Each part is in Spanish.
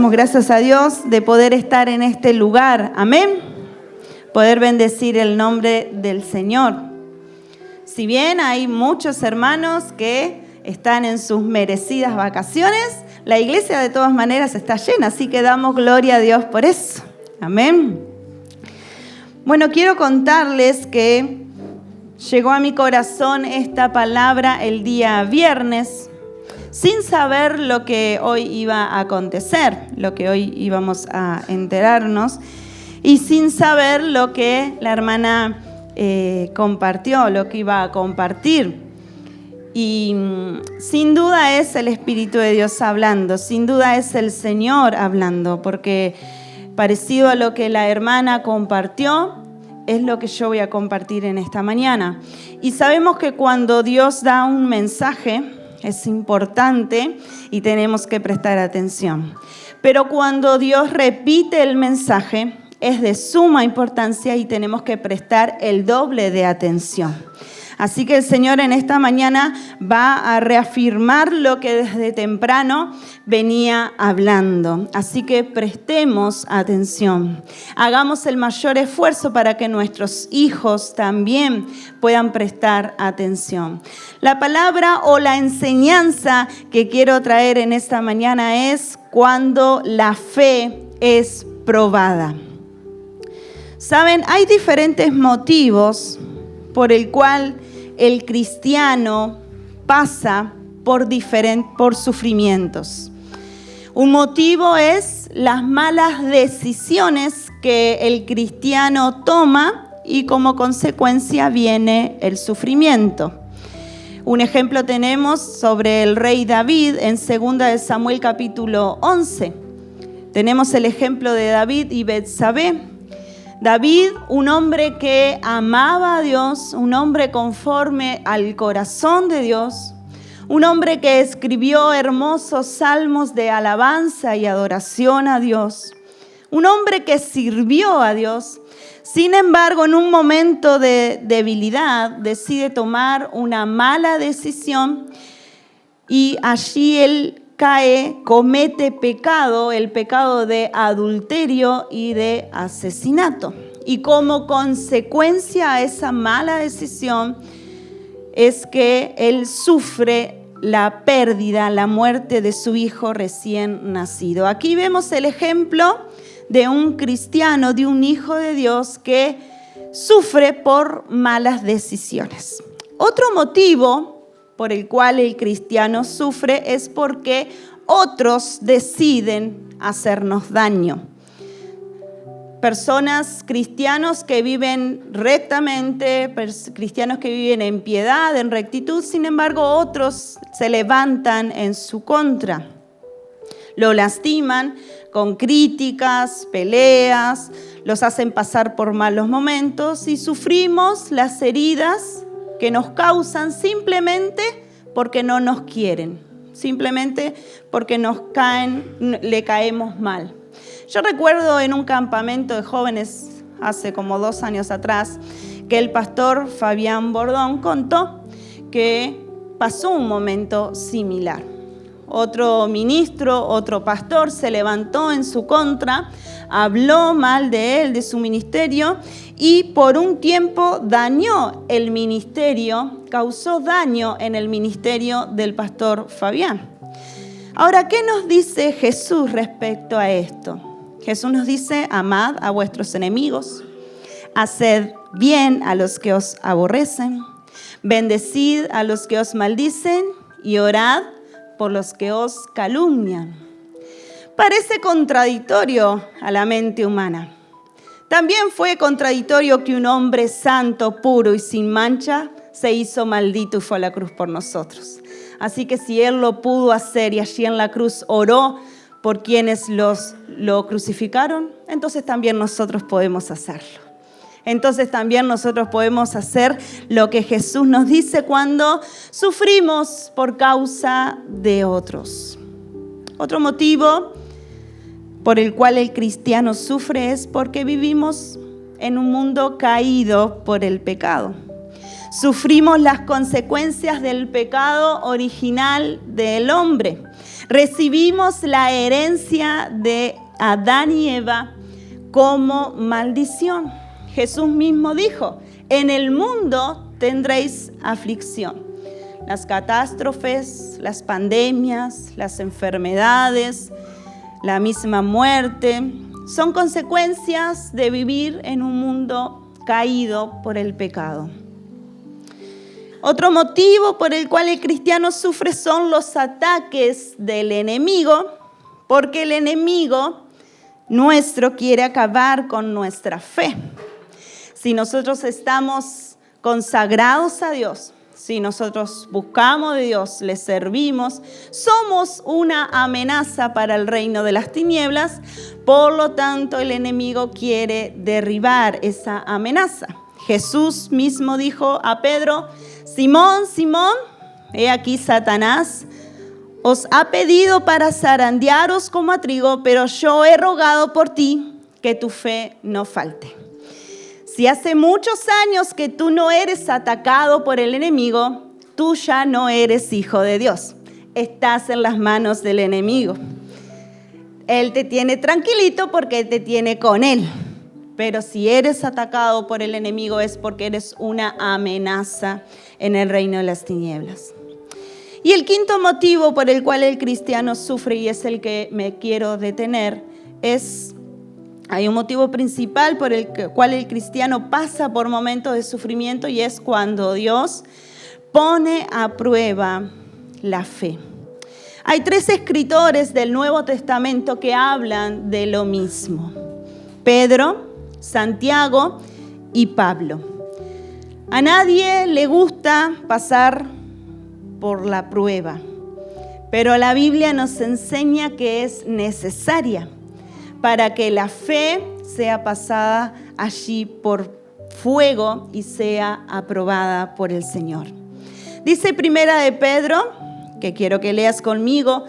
Damos gracias a Dios de poder estar en este lugar. Amén. Poder bendecir el nombre del Señor. Si bien hay muchos hermanos que están en sus merecidas vacaciones, la iglesia de todas maneras está llena, así que damos gloria a Dios por eso. Amén. Bueno, quiero contarles que llegó a mi corazón esta palabra el día viernes, sin saber lo que hoy iba a acontecer, lo que hoy íbamos a enterarnos, y sin saber lo que la hermana compartió, lo que iba a compartir. Y sin duda es el Espíritu de Dios hablando, sin duda es el Señor hablando, porque parecido a lo que la hermana compartió, es lo que yo voy a compartir en esta mañana. Y sabemos que cuando Dios da un mensaje, es importante y tenemos que prestar atención. Pero cuando Dios repite el mensaje, es de suma importancia y tenemos que prestar el doble de atención. Así que el Señor en esta mañana va a reafirmar lo que desde temprano venía hablando. Así que prestemos atención. Hagamos el mayor esfuerzo para que nuestros hijos también puedan prestar atención. La palabra o la enseñanza que quiero traer en esta mañana es cuando la fe es probada. Saben, hay diferentes motivos por el cual el cristiano pasa por sufrimientos. Un motivo es las malas decisiones que el cristiano toma y como consecuencia viene el sufrimiento. Un ejemplo tenemos sobre el rey David en 2 de Samuel capítulo 11. Tenemos el ejemplo de David y Betsabé. David, un hombre que amaba a Dios, un hombre conforme al corazón de Dios, un hombre que escribió hermosos salmos de alabanza y adoración a Dios, un hombre que sirvió a Dios. Sin embargo, en un momento de debilidad, decide tomar una mala decisión y allí él comete pecado, el pecado de adulterio y de asesinato. Y como consecuencia a esa mala decisión es que él sufre la pérdida, la muerte de su hijo recién nacido. Aquí vemos el ejemplo de un cristiano, de un hijo de Dios que sufre por malas decisiones. Otro motivo por el cual el cristiano sufre es porque otros deciden hacernos daño. Personas, cristianos que viven rectamente, cristianos que viven en piedad, en rectitud, sin embargo otros se levantan en su contra. Lo lastiman con críticas, peleas, los hacen pasar por malos momentos y sufrimos las heridas que nos causan simplemente porque no nos quieren, simplemente porque le caemos mal. Yo recuerdo en un campamento de jóvenes hace como 2 años atrás que el pastor Fabián Bordón contó que pasó un momento similar. Otro ministro, otro pastor se levantó en su contra, habló mal de él, de su ministerio, y por un tiempo dañó el ministerio, causó daño en el ministerio del pastor Fabián. Ahora, ¿qué nos dice Jesús respecto a esto? Jesús nos dice: amad a vuestros enemigos, haced bien a los que os aborrecen, bendecid a los que os maldicen y orad por los que os calumnian. Parece contradictorio a la mente humana. También fue contradictorio que un hombre santo, puro y sin mancha se hizo maldito y fue a la cruz por nosotros. Así que si Él lo pudo hacer y allí en la cruz oró por quienes lo crucificaron, entonces también nosotros podemos hacerlo. Entonces también nosotros podemos hacer lo que Jesús nos dice cuando sufrimos por causa de otros. Otro motivo por el cual el cristiano sufre es porque vivimos en un mundo caído por el pecado. Sufrimos las consecuencias del pecado original del hombre. Recibimos la herencia de Adán y Eva como maldición. Jesús mismo dijo, en el mundo tendréis aflicción. Las catástrofes, las pandemias, las enfermedades, la misma muerte, son consecuencias de vivir en un mundo caído por el pecado. Otro motivo por el cual el cristiano sufre son los ataques del enemigo, porque el enemigo nuestro quiere acabar con nuestra fe. Si nosotros estamos consagrados a Dios, si nosotros buscamos de Dios, le servimos, somos una amenaza para el reino de las tinieblas. Por lo tanto, el enemigo quiere derribar esa amenaza. Jesús mismo dijo a Pedro, Simón, Simón, he aquí Satanás os ha pedido para zarandearos como a trigo, pero yo he rogado por ti que tu fe no falte. Si hace muchos años que tú no eres atacado por el enemigo, tú ya no eres hijo de Dios. Estás en las manos del enemigo. Él te tiene tranquilito porque te tiene con él. Pero si eres atacado por el enemigo es porque eres una amenaza en el reino de las tinieblas. Y el quinto motivo por el cual el cristiano sufre, y es el que me quiero detener, hay un motivo principal por el cual el cristiano pasa por momentos de sufrimiento, y es cuando Dios pone a prueba la fe. Hay 3 escritores del Nuevo Testamento que hablan de lo mismo: Pedro, Santiago y Pablo. A nadie le gusta pasar por la prueba, pero la Biblia nos enseña que es necesaria para que la fe sea pasada allí por fuego y sea aprobada por el Señor. Dice Primera de Pedro, que quiero que leas conmigo,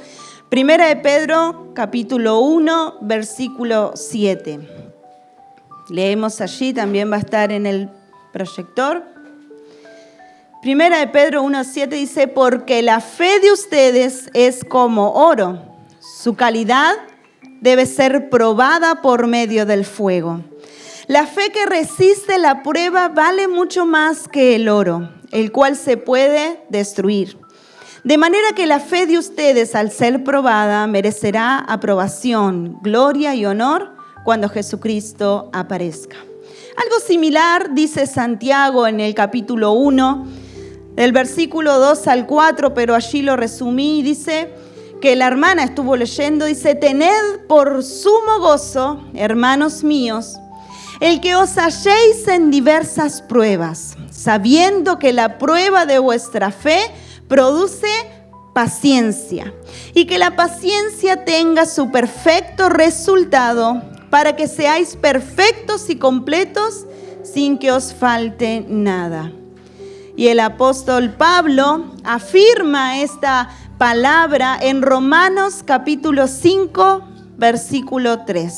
Primera de Pedro, capítulo 1, versículo 7. Leemos allí, también va a estar en el proyector. Primera de Pedro 1:7 dice, porque la fe de ustedes es como oro, su calidad debe ser probada por medio del fuego. La fe que resiste la prueba vale mucho más que el oro, el cual se puede destruir. De manera que la fe de ustedes, al ser probada, merecerá aprobación, gloria y honor cuando Jesucristo aparezca. Algo similar dice Santiago en el capítulo 1, del versículo 2 al 4, pero allí lo resumí, dice que la hermana estuvo leyendo, dice, tened por sumo gozo, hermanos míos, el que os halléis en diversas pruebas, sabiendo que la prueba de vuestra fe produce paciencia, y que la paciencia tenga su perfecto resultado, para que seáis perfectos y completos sin que os falte nada. Y el apóstol Pablo afirma esta palabra en Romanos capítulo 5, versículo 3.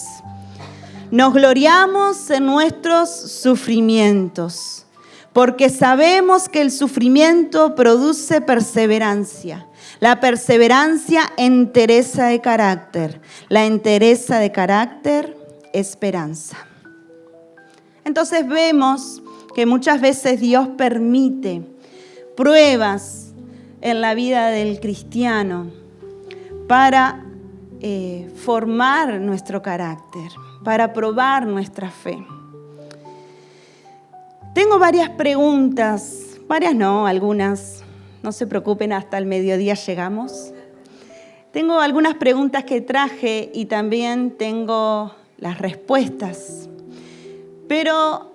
Nos gloriamos en nuestros sufrimientos, porque sabemos que el sufrimiento produce perseverancia. La perseverancia, entereza de carácter. La entereza de carácter, esperanza. Entonces vemos que muchas veces Dios permite pruebas en la vida del cristiano para formar nuestro carácter, para probar nuestra fe. Tengo varias preguntas, varias no, algunas, no se preocupen, hasta el mediodía llegamos. Tengo algunas preguntas que traje y también tengo las respuestas, pero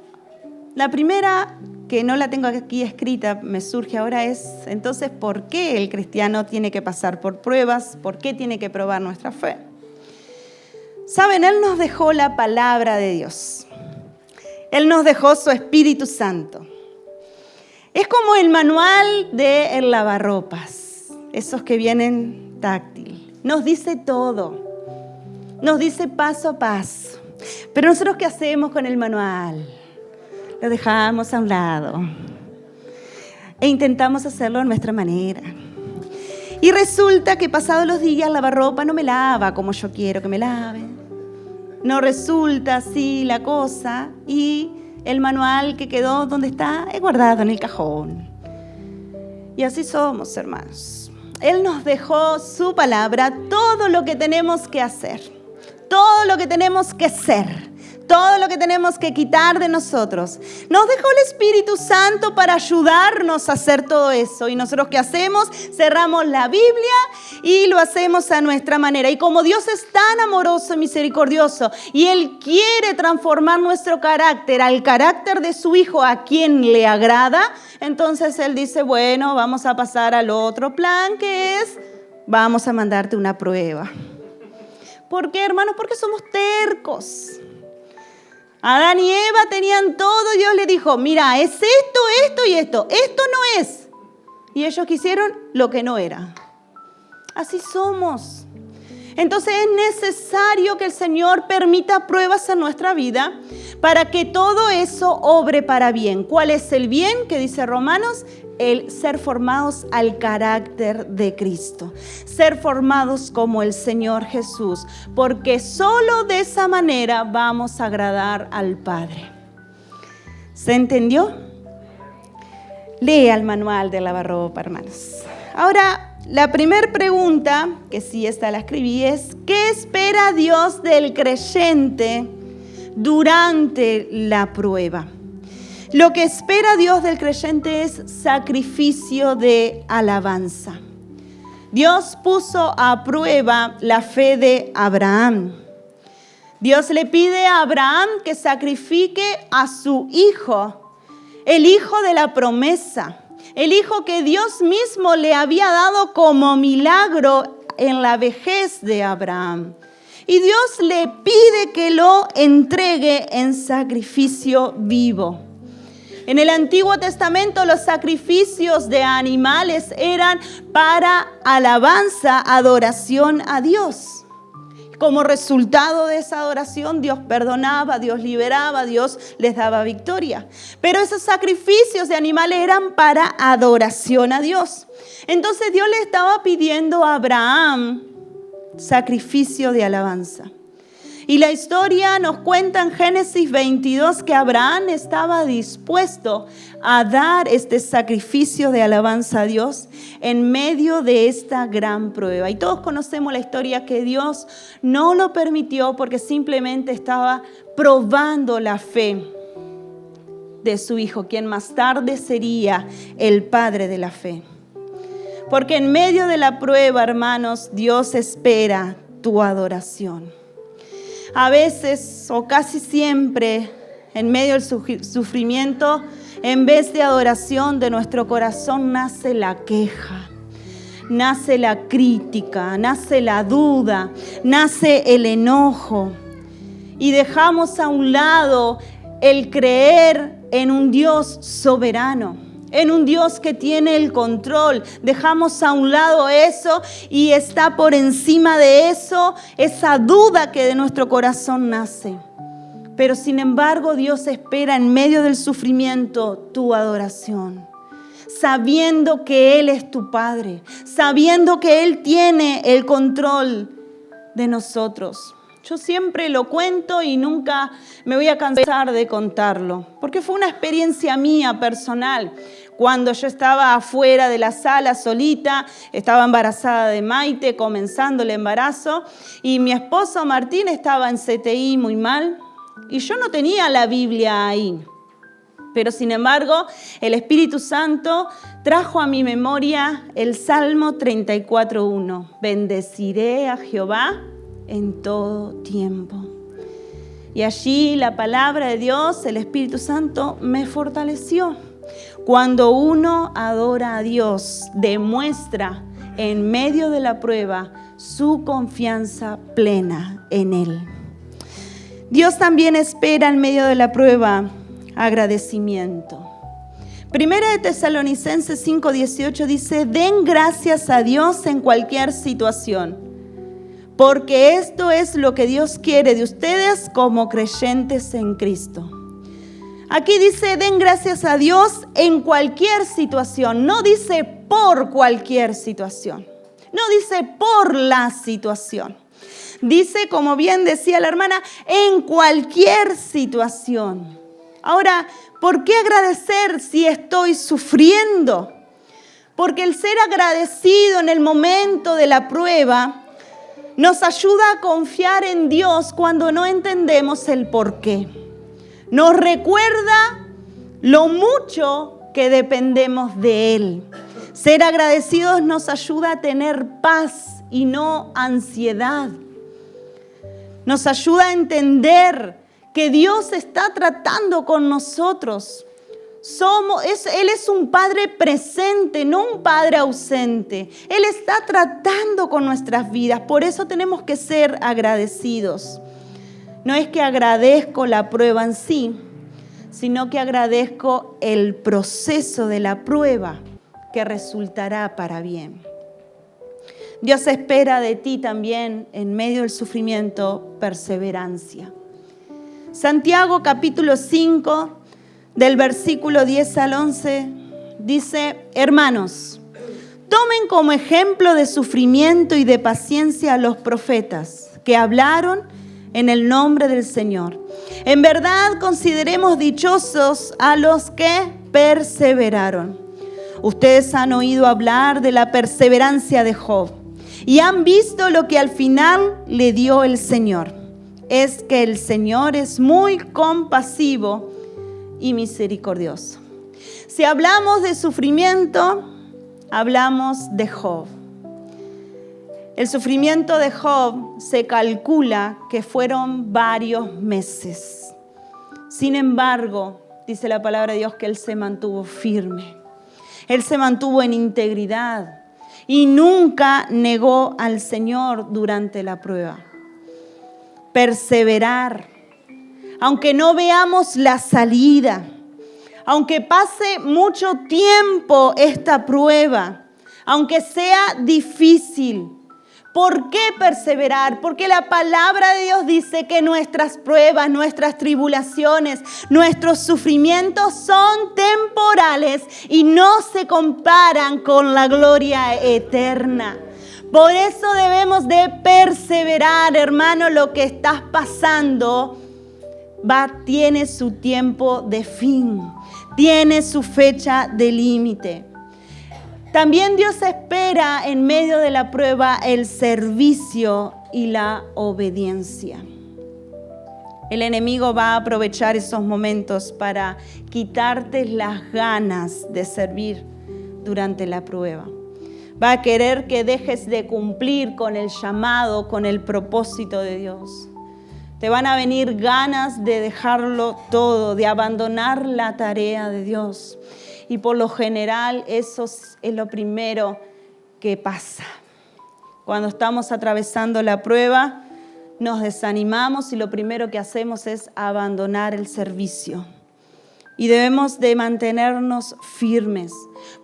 la primera, que no la tengo aquí escrita, me surge ahora es, entonces, ¿por qué el cristiano tiene que pasar por pruebas? ¿Por qué tiene que probar nuestra fe? Saben, Él nos dejó la palabra de Dios. Él nos dejó su Espíritu Santo. Es como el manual del lavarropas, esos que vienen táctil. Nos dice todo, nos dice paso a paso. Pero nosotros, ¿qué hacemos con el manual? Lo dejamos a un lado e intentamos hacerlo a nuestra manera. Y resulta que pasados los días lavarropa no me lava como yo quiero que me lave. No resulta así la cosa y el manual que quedó donde está es guardado en el cajón. Y así somos, hermanos. Él nos dejó su palabra, todo lo que tenemos que hacer, todo lo que tenemos que ser, todo lo que tenemos que quitar de nosotros. Nos dejó el Espíritu Santo para ayudarnos a hacer todo eso. Y nosotros, ¿qué hacemos? Cerramos la Biblia y lo hacemos a nuestra manera. Y como Dios es tan amoroso y misericordioso y Él quiere transformar nuestro carácter al carácter de su Hijo, a quien le agrada, entonces Él dice, bueno, vamos a pasar al otro plan, que es, vamos a mandarte una prueba. ¿Por qué, hermanos? Porque somos tercos. Adán y Eva tenían todo, Dios les dijo, mira, es esto, esto y esto. Esto no es. Y ellos quisieron lo que no era. Así somos. Entonces es necesario que el Señor permita pruebas en nuestra vida para que todo eso obre para bien. ¿Cuál es el bien que dice Romanos? El ser formados al carácter de Cristo, ser formados como el Señor Jesús, porque solo de esa manera vamos a agradar al Padre. ¿Se entendió? Lea el manual de lavarropa, hermanos. Ahora, la primera pregunta, que sí esta la escribí, es ¿qué espera Dios del creyente durante la prueba? Lo que espera Dios del creyente es sacrificio de alabanza. Dios puso a prueba la fe de Abraham. Dios le pide a Abraham que sacrifique a su hijo, el hijo de la promesa, el hijo que Dios mismo le había dado como milagro en la vejez de Abraham. Y Dios le pide que lo entregue en sacrificio vivo. En el Antiguo Testamento los sacrificios de animales eran para alabanza, adoración a Dios. Como resultado de esa adoración, Dios perdonaba, Dios liberaba, Dios les daba victoria. Pero esos sacrificios de animales eran para adoración a Dios. Entonces Dios le estaba pidiendo a Abraham sacrificio de alabanza. Y la historia nos cuenta en Génesis 22 que Abraham estaba dispuesto a dar este sacrificio de alabanza a Dios en medio de esta gran prueba. Y todos conocemos la historia que Dios no lo permitió porque simplemente estaba probando la fe de su hijo, quien más tarde sería el padre de la fe. Porque en medio de la prueba, hermanos, Dios espera tu adoración. A veces o casi siempre en medio del sufrimiento, en vez de adoración de nuestro corazón nace la queja, nace la crítica, nace la duda, nace el enojo. Y dejamos a un lado el creer en un Dios soberano, en un Dios que tiene el control. Dejamos a un lado eso y está por encima de eso esa duda que de nuestro corazón nace. Pero sin embargo Dios espera en medio del sufrimiento tu adoración, sabiendo que Él es tu Padre, sabiendo que Él tiene el control de nosotros. Yo siempre lo cuento y nunca me voy a cansar de contarlo, porque fue una experiencia mía personal. Cuando yo estaba afuera de la sala solita, estaba embarazada de Maite, comenzando el embarazo, y mi esposo Martín estaba en CTI muy mal, y yo no tenía la Biblia ahí. Pero sin embargo, el Espíritu Santo trajo a mi memoria el Salmo 34:1. Bendeciré a Jehová en todo tiempo. Y allí la palabra de Dios, el Espíritu Santo, me fortaleció. Cuando uno adora a Dios, demuestra en medio de la prueba su confianza plena en Él. Dios también espera en medio de la prueba agradecimiento. Primera de Tesalonicenses 5:18 dice: den gracias a Dios en cualquier situación, porque esto es lo que Dios quiere de ustedes como creyentes en Cristo. Aquí dice: den gracias a Dios en cualquier situación, no dice por cualquier situación. No dice por la situación. Dice, como bien decía la hermana, en cualquier situación. Ahora, ¿por qué agradecer si estoy sufriendo? Porque el ser agradecido en el momento de la prueba nos ayuda a confiar en Dios cuando no entendemos el por qué. Nos recuerda lo mucho que dependemos de Él. Ser agradecidos nos ayuda a tener paz y no ansiedad. Nos ayuda a entender que Dios está tratando con nosotros. Él es un Padre presente, no un Padre ausente. Él está tratando con nuestras vidas. Por eso tenemos que ser agradecidos. No es que agradezco la prueba en sí, sino que agradezco el proceso de la prueba que resultará para bien. Dios espera de ti también, en medio del sufrimiento, perseverancia. Santiago capítulo 5, del versículo 10 al 11, dice: hermanos, tomen como ejemplo de sufrimiento y de paciencia a los profetas que hablaron en el nombre del Señor. En verdad, consideremos dichosos a los que perseveraron. Ustedes han oído hablar de la perseverancia de Job y han visto lo que al final le dio el Señor. Es que el Señor es muy compasivo y misericordioso. Si hablamos de sufrimiento, hablamos de Job. El sufrimiento de Job se calcula que fueron varios meses. Sin embargo, dice la palabra de Dios que él se mantuvo firme. Él se mantuvo en integridad y nunca negó al Señor durante la prueba. Perseverar. Aunque no veamos la salida, aunque pase mucho tiempo esta prueba, aunque sea difícil, ¿por qué perseverar? Porque la palabra de Dios dice que nuestras pruebas, nuestras tribulaciones, nuestros sufrimientos son temporales y no se comparan con la gloria eterna. Por eso debemos de perseverar, hermano. Lo que estás pasando tiene su tiempo de fin, tiene su fecha de límite. También Dios espera en medio de la prueba el servicio y la obediencia. El enemigo va a aprovechar esos momentos para quitarte las ganas de servir durante la prueba. Va a querer que dejes de cumplir con el llamado, con el propósito de Dios. Te van a venir ganas de dejarlo todo, de abandonar la tarea de Dios. Y por lo general eso es lo primero que pasa. Cuando estamos atravesando la prueba, nos desanimamos y lo primero que hacemos es abandonar el servicio. Y debemos de mantenernos firmes,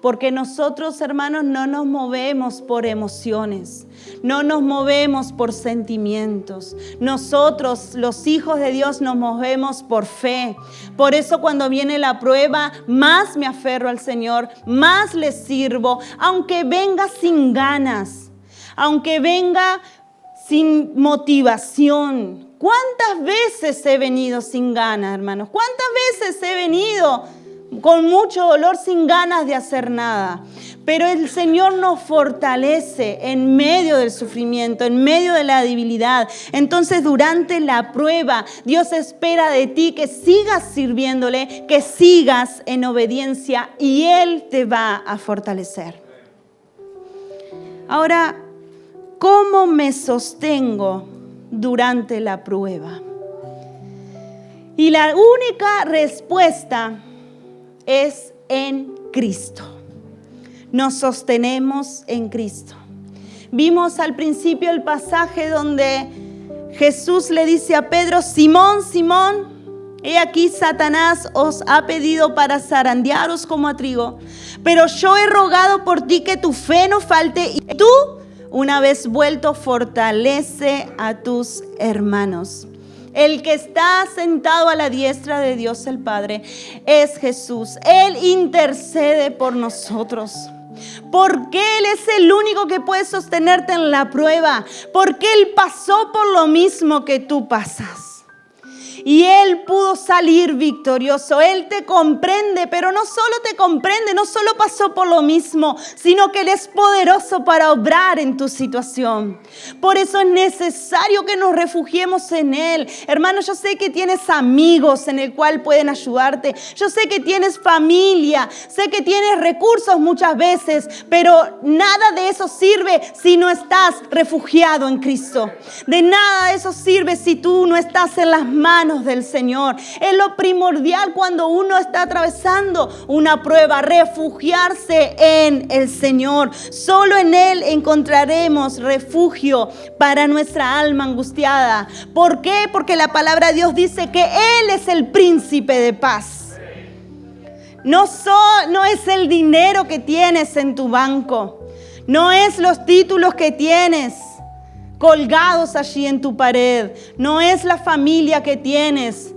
porque nosotros, hermanos, no nos movemos por emociones, no nos movemos por sentimientos. Nosotros, los hijos de Dios, nos movemos por fe. Por eso cuando viene la prueba, más me aferro al Señor, más le sirvo, aunque venga sin ganas, aunque venga sin motivación. ¿Cuántas veces he venido sin ganas, hermanos? ¿Cuántas veces he venido con mucho dolor, sin ganas de hacer nada? Pero el Señor nos fortalece en medio del sufrimiento, en medio de la debilidad. Entonces, durante la prueba, Dios espera de ti que sigas sirviéndole, que sigas en obediencia y Él te va a fortalecer. Ahora, ¿cómo me sostengo durante la prueba? Y la única respuesta es en Cristo. Nos sostenemos en Cristo. Vimos al principio el pasaje donde Jesús le dice a Pedro: Simón, Simón, he aquí Satanás os ha pedido para zarandearos como a trigo, pero yo he rogado por ti que tu fe no falte, y tú, una vez vuelto, fortalece a tus hermanos. El que está sentado a la diestra de Dios el Padre es Jesús. Él intercede por nosotros. Porque Él es el único que puede sostenerte en la prueba. Porque Él pasó por lo mismo que tú pasas. Y Él pudo salir victorioso. Él te comprende, pero no solo te comprende, no solo pasó por lo mismo, sino que Él es poderoso para obrar en tu situación. Por eso es necesario que nos refugiemos en Él. Hermano, yo sé que tienes amigos en el cual pueden ayudarte. Yo sé que tienes familia, sé que tienes recursos muchas veces, pero nada de eso sirve si no estás refugiado en Cristo. De nada de eso sirve si tú no estás en las manos del Señor. Es lo primordial cuando uno está atravesando una prueba, refugiarse en el Señor. Solo en Él encontraremos refugio para nuestra alma angustiada. ¿Por qué? Porque la palabra de Dios dice que Él es el príncipe de paz. No es el dinero que tienes en tu banco, no es los títulos que tienes colgados allí en tu pared, no es la familia que tienes,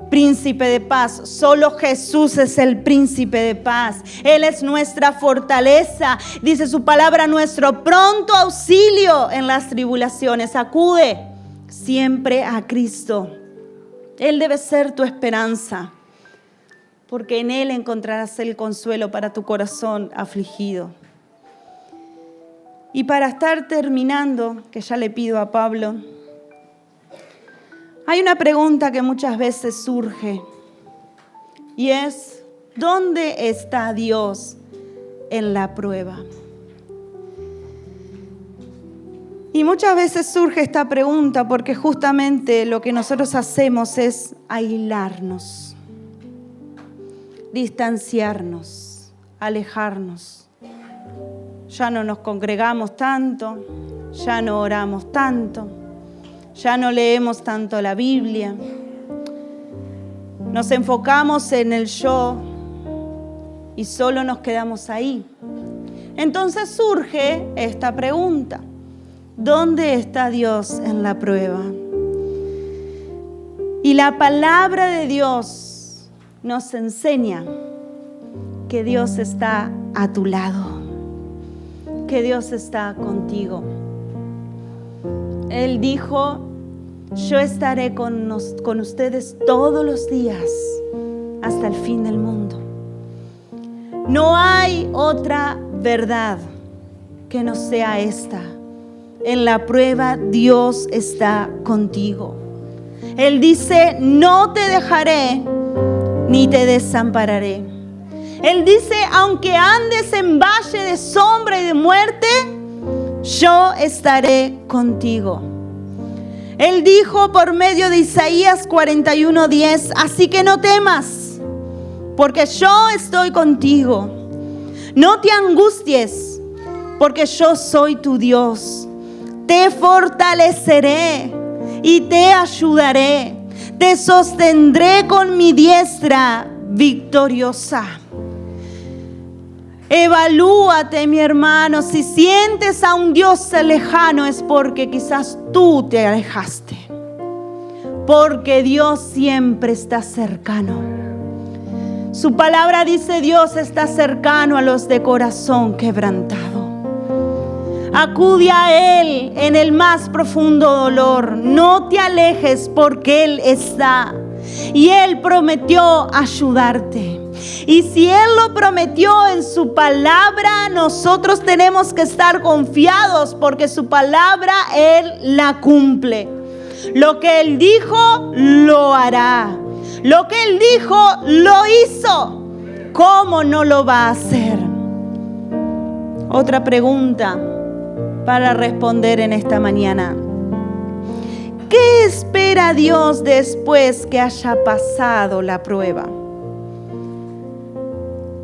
príncipe de paz. Solo Jesús es el príncipe de paz. Él es nuestra fortaleza, dice su palabra, nuestro pronto auxilio en las tribulaciones. Acude siempre a Cristo. Él debe ser tu esperanza, porque en Él encontrarás el consuelo para tu corazón afligido. Y para estar terminando, que ya le pido a Pablo, hay una pregunta que muchas veces surge y es: ¿dónde está Dios en la prueba? Y muchas veces surge esta pregunta porque justamente lo que nosotros hacemos es aislarnos, distanciarnos, alejarnos. Ya no nos congregamos tanto, ya no oramos tanto, ya no leemos tanto la Biblia. Nos enfocamos en el yo y solo nos quedamos ahí. Entonces surge esta pregunta: ¿dónde está Dios en la prueba? Y la palabra de Dios nos enseña que Dios está a tu lado, que Dios está contigo. Él dijo: yo estaré con ustedes todos los días hasta el fin del mundo. No hay otra verdad que no sea esta. En la prueba Dios está contigo. Él dice: no te dejaré ni te desampararé. Él dice: aunque andes en valle de sombra y de muerte, yo estaré contigo. Él dijo por medio de Isaías 41:10: así que no temas, porque yo estoy contigo. No te angusties, porque yo soy tu Dios. Te fortaleceré y te ayudaré. Te sostendré con mi diestra victoriosa. Evalúate, mi hermano. Si sientes a un Dios lejano, es porque quizás tú te alejaste. Porque Dios siempre está cercano. Su palabra dice: Dios está cercano a los de corazón quebrantado. Acude a Él en el más profundo dolor. No te alejes, porque Él está. Y Él prometió ayudarte. Y si Él lo prometió en su palabra, nosotros tenemos que estar confiados, porque su palabra Él la cumple. Lo que Él dijo, lo hará. Lo que Él dijo, lo hizo. ¿Cómo no lo va a hacer? Otra pregunta para responder en esta mañana: ¿qué espera Dios después que haya pasado la prueba?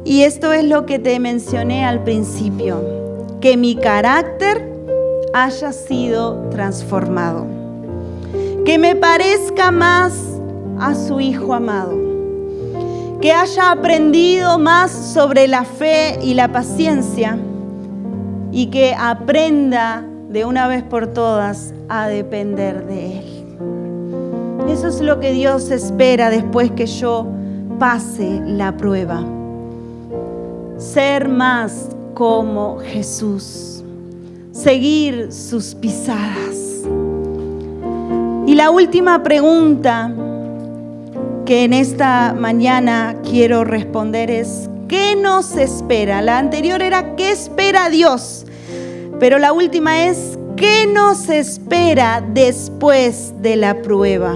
Y esto es lo que te mencioné al principio: que mi carácter haya sido transformado, que me parezca más a su Hijo amado, que haya aprendido más sobre la fe y la paciencia, y que aprenda de una vez por todas a depender de Él. Eso es lo que Dios espera después que yo pase la prueba. Ser más como Jesús, seguir sus pisadas. Y la última pregunta que en esta mañana quiero responder es: ¿qué nos espera? La anterior era ¿qué espera Dios? Pero la última es ¿qué nos espera después de la prueba?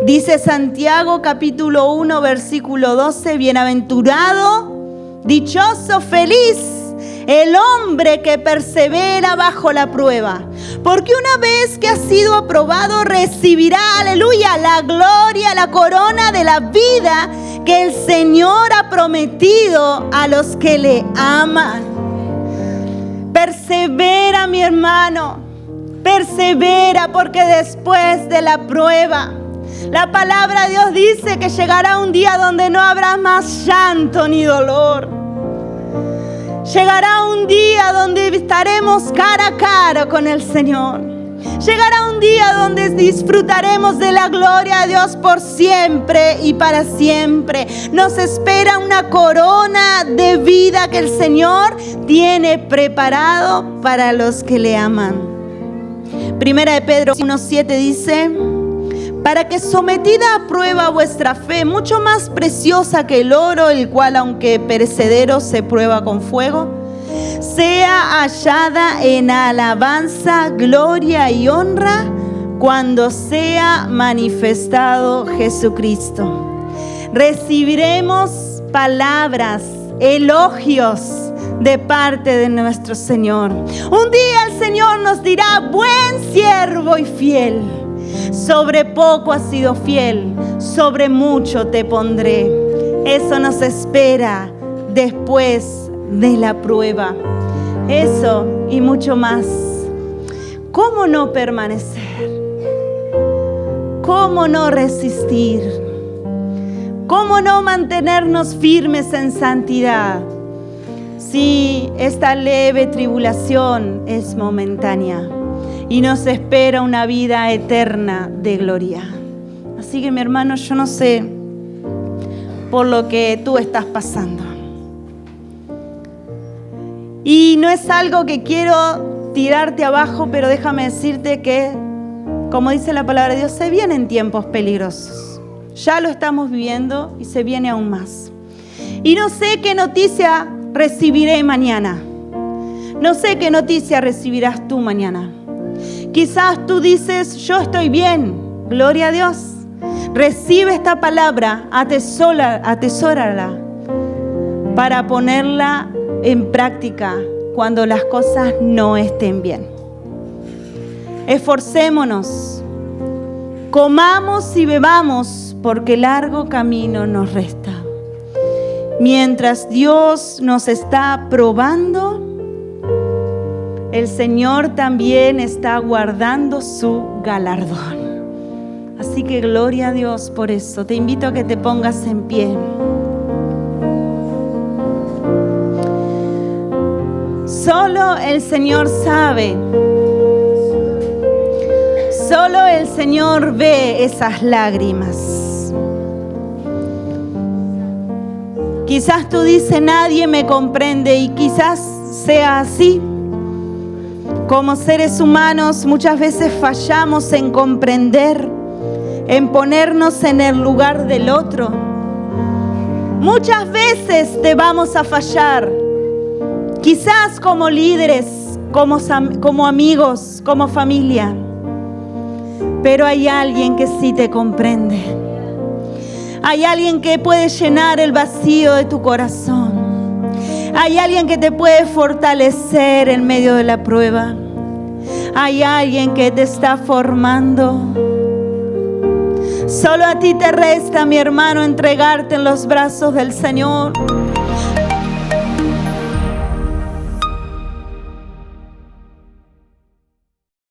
Dice Santiago capítulo 1 versículo 12: bienaventurado, dichoso, feliz el hombre que persevera bajo la prueba, porque una vez que ha sido aprobado recibirá, aleluya, la gloria, la corona de la vida que el Señor ha prometido a los que le aman. Persevera, mi hermano, persevera, porque después de la prueba, la palabra de Dios dice que llegará un día donde no habrá más llanto ni dolor. Llegará un día donde estaremos cara a cara con el Señor. Llegará un día donde disfrutaremos de la gloria de Dios por siempre y para siempre. Nos espera una corona de vida que el Señor tiene preparado para los que le aman. Primera de Pedro 1:7 dice: para que sometida a prueba vuestra fe, mucho más preciosa que el oro, el cual aunque perecedero se prueba con fuego, sea hallada en alabanza, gloria y honra cuando sea manifestado Jesucristo. Recibiremos palabras, elogios de parte de nuestro Señor. Un día el Señor nos dirá: buen siervo y fiel. Sobre poco has sido fiel, sobre mucho te pondré. Eso nos espera después de la prueba. Eso y mucho más. ¿Cómo no permanecer? ¿Cómo no resistir? ¿Cómo no mantenernos firmes en santidad? Si esta leve tribulación es momentánea y nos espera una vida eterna de gloria. Así que, mi hermano, yo no sé por lo que tú estás pasando. Y no es algo que quiero tirarte abajo, pero déjame decirte que, como dice la palabra de Dios, se vienen tiempos peligrosos. Ya lo estamos viviendo y se viene aún más. Y no sé qué noticia recibiré mañana. No sé qué noticia recibirás tú mañana. Quizás tú dices: yo estoy bien, gloria a Dios. Recibe esta palabra, atesórala para ponerla en práctica cuando las cosas no estén bien. Esforcémonos, comamos y bebamos, porque largo camino nos resta. Mientras Dios nos está probando, el Señor también está guardando su galardón. Así que gloria a Dios por eso. Te invito a que te pongas en pie. Solo el Señor sabe. Solo el Señor ve esas lágrimas. Quizás tú dices: nadie me comprende, y quizás sea así. Como seres humanos muchas veces fallamos en comprender, en ponernos en el lugar del otro. Muchas veces te vamos a fallar, quizás como líderes, como amigos, como familia. Pero hay alguien que sí te comprende. Hay alguien que puede llenar el vacío de tu corazón. Hay alguien que te puede fortalecer en medio de la prueba. Hay alguien que te está formando. Solo a ti te resta, mi hermano, entregarte en los brazos del Señor.